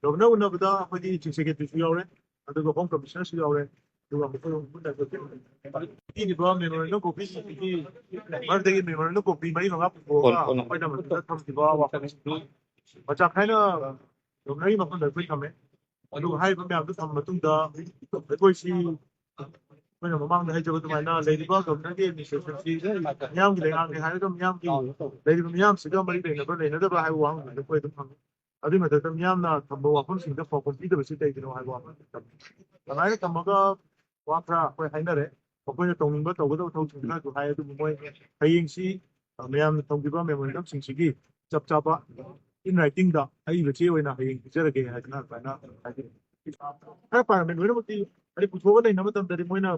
governor unabda akhoi chief secretary su yaure aduga home commissioner su yaure aduga mukhoy munda ini ba memorandum copy ki mardagi memorandum copy mai manga puga akhoi na manda thamtiba wafak macha khaina governor yi mafan da khoi thame aduga hai ba myam du tham matungda akhoi si ꯑꯩꯈꯣꯏꯅ ꯃꯃꯥꯡꯗ ꯍꯥꯏꯖꯕ ꯑꯗꯨꯃꯥꯏꯅ ꯂꯩꯔꯤꯕ ꯒꯚꯔꯅꯔꯒꯤ ꯑꯦꯗꯃꯤꯅꯤꯁꯇ꯭ꯔꯦꯁꯟꯁꯤ ꯃꯤꯌꯥꯝꯒꯤ ꯂꯩꯉꯥꯛꯅꯤ ꯍꯥꯏꯔꯒ ꯃꯤꯌꯥꯝꯒꯤ ꯂꯩꯔꯤꯕ ꯃꯤꯌꯥꯝꯁꯤꯒ ꯃꯔꯤ ꯂꯩꯅꯕ ꯂꯩꯅꯗꯕ꯭ꯔꯥ ꯍꯥꯏꯕ ꯋꯥꯍꯪꯁꯤꯡꯗ ꯑꯩꯈꯣꯏ ꯑꯗꯨꯝ ꯐꯪꯉꯤ ꯑꯗꯨꯒꯤ ꯃꯊꯛꯇ ꯃꯤꯌꯥꯝꯅ ꯊꯝꯕ ꯋꯥꯐꯝꯁꯤꯡꯗ ꯄꯥꯎꯈꯨꯝ ꯄꯤꯗꯕꯁꯤ ꯀꯩꯒꯤꯅꯣ ꯍꯥꯏꯕ ꯋꯥꯐꯝꯁꯤ ꯊꯝꯃꯤ ꯑꯗꯨꯃꯥꯏꯅ ꯊꯝꯃꯒ ꯋꯥ ꯈꯔ ꯑꯩꯈꯣꯏ ꯍꯥꯏꯅꯔꯦ ꯃꯈꯣꯏꯅ ꯇꯧꯅꯤꯡꯕ ꯇꯧꯒꯗꯕ ꯊꯕꯛꯁꯤꯡ ꯈꯔꯁꯨ ꯍꯥꯏ ꯑꯗꯨꯕꯨ ꯃꯣꯏ ꯍꯌꯦꯡꯁꯤ ꯃꯌꯥꯝꯅ ꯇꯧꯈꯤꯕ ꯃꯦꯃꯣꯔꯦꯟꯗꯝꯁꯤꯡꯁꯤꯒꯤ ꯆꯞ ꯆꯥꯕ ꯏꯟ ꯔꯥꯏꯇꯤꯡꯗ ꯑꯏꯕ ꯆꯦ ꯑꯣꯏꯅ ꯍꯌꯦꯡ ꯄꯤꯖꯔꯒꯦ ꯍꯥꯏꯗꯅ ꯑꯗꯨꯃꯥꯏꯅ ꯍꯥꯏꯖꯔꯤ ꯈꯔ ꯄꯥꯔꯂꯃꯦꯟ ꯂꯣꯏꯅꯃꯛꯇꯤ ꯍꯥꯏꯗꯤ ꯄꯨꯊꯣꯛꯑꯒ ꯂꯩꯅꯕ ꯃꯇꯝꯗꯗꯤ ꯃꯣꯏꯅ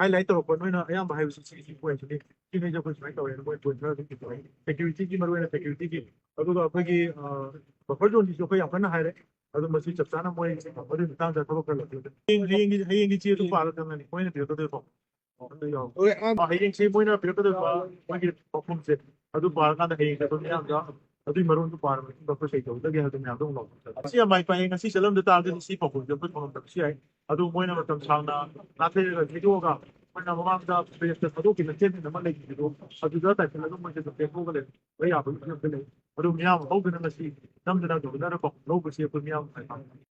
highlight ꯇꯧꯔꯛꯄ ꯅꯣꯏꯅ ꯑꯌꯥꯝꯕ ꯍꯥꯏꯕꯁꯤ ꯁꯤꯒꯤ ꯄꯣꯏꯟꯠꯁꯤꯅꯤ ꯁꯤꯉꯩꯁꯦ ꯑꯩꯈꯣꯏ ꯁꯨꯃꯥꯏꯅ ꯇꯧꯋꯦꯅ ꯃꯣꯏ ꯄꯣꯏꯟꯠ ꯈꯔ ꯑꯗꯨꯝ ꯄꯤꯊꯣꯛꯑꯦ ꯁꯦꯀ꯭ꯌꯨꯔꯤꯇꯤꯒꯤ ꯃꯔꯨꯑꯣꯏꯅ ꯁꯦꯀ꯭ꯌꯨꯔꯤꯇꯤꯒꯤ ꯑꯗꯨꯒ ꯑꯩꯈꯣꯏꯒꯤ ꯕꯐꯔ ꯖꯣꯟꯁꯤꯁꯨ ꯑꯩꯈꯣꯏ ꯌꯥꯝ ꯀꯟꯅ ꯍꯥꯏꯔꯦ ꯑꯗꯨ ꯃꯁꯤ ꯆꯞ ꯆꯥꯅ ꯃꯣꯏ ꯑꯗꯨꯒꯤ ꯃꯇꯥꯡꯗ ꯊꯕꯛ ꯈꯔ ꯂꯧꯈꯤꯕ ꯍꯌꯦꯡꯒꯤ ꯆꯦꯗꯨ ꯄꯥꯔꯒ ꯈꯪꯒꯅꯤ ꯃꯣꯏꯅ ꯄꯤꯔꯛꯀꯗꯣꯏꯀꯣ ꯑꯗꯨ ꯌꯥꯎ ꯍꯌꯦꯡꯁꯦ ꯃꯣꯏꯅ ꯄꯤꯔꯛꯀꯗꯣꯏꯕ ꯃꯣꯏꯒꯤ ꯄꯥꯎꯈꯨꯝꯁꯦ ꯑꯗꯨ ꯄꯥꯔꯀꯥꯟꯗ ꯍꯌꯦꯡꯁꯦ ꯑꯩꯈꯣꯏ ꯃꯌꯥꯝꯗ ꯑꯗꯨꯒꯤ ꯃꯔꯣꯟꯗꯨ ꯄꯥꯔꯕ ꯃꯇꯨꯡꯗ ꯑꯩꯈꯣꯏ ꯀꯩ ꯇꯧꯒꯗꯒꯦ ꯍꯥꯏꯕꯗꯨ ꯃꯌꯥꯝꯗ ꯑꯃꯨꯛ ꯂꯧꯊꯣꯛꯆꯔꯦ ꯃꯁꯤ ꯌꯥꯝ ꯃꯥꯏ ꯄꯥꯛꯑꯦ ꯉꯁꯤ ꯆꯠꯂꯝꯗ ꯇꯥꯔꯒꯗꯤ ꯁꯤ ꯄꯥꯎꯈꯨꯝꯁꯦ ꯑꯩꯈꯣꯏ ꯐꯪꯉꯝꯗꯕꯁꯨ ꯌꯥꯏ ꯑꯗꯨ ꯃꯣꯏꯅ ꯃꯇꯝ ꯁꯥꯡꯅ ꯅꯥꯊꯩꯔꯒ ꯊꯩꯗꯣꯛꯑꯒ ꯑꯩꯈꯣꯏꯅ ꯃꯃꯥꯡꯗ ꯄ꯭ꯔꯦꯁꯇ ꯊꯥꯗꯣꯛꯈꯤꯕ ꯁ꯭ꯇꯦꯠꯃꯦꯟ ꯑꯃ ꯂꯩꯈꯤꯕꯗꯣ ꯑꯗꯨꯗ ꯇꯥꯏꯁꯜꯂꯒ ꯃꯣꯏꯁꯦ ꯑꯗꯨꯝ ꯂꯦꯞꯊꯣꯛꯑꯒ ꯂꯩꯕ ꯌꯥꯕꯒꯤ ꯐꯤꯕꯝꯗ ꯂꯩ ꯑꯗꯨ ꯃꯤꯌꯥꯝ ꯍꯧꯗꯅ ꯉꯁꯤ ꯅꯝꯗꯅ ꯒꯚꯔꯅꯔꯅ ꯄꯥꯎꯈꯨꯝ ꯂꯧꯕꯁꯤ ꯑꯩꯈꯣꯏ ꯃꯤꯌꯥꯝ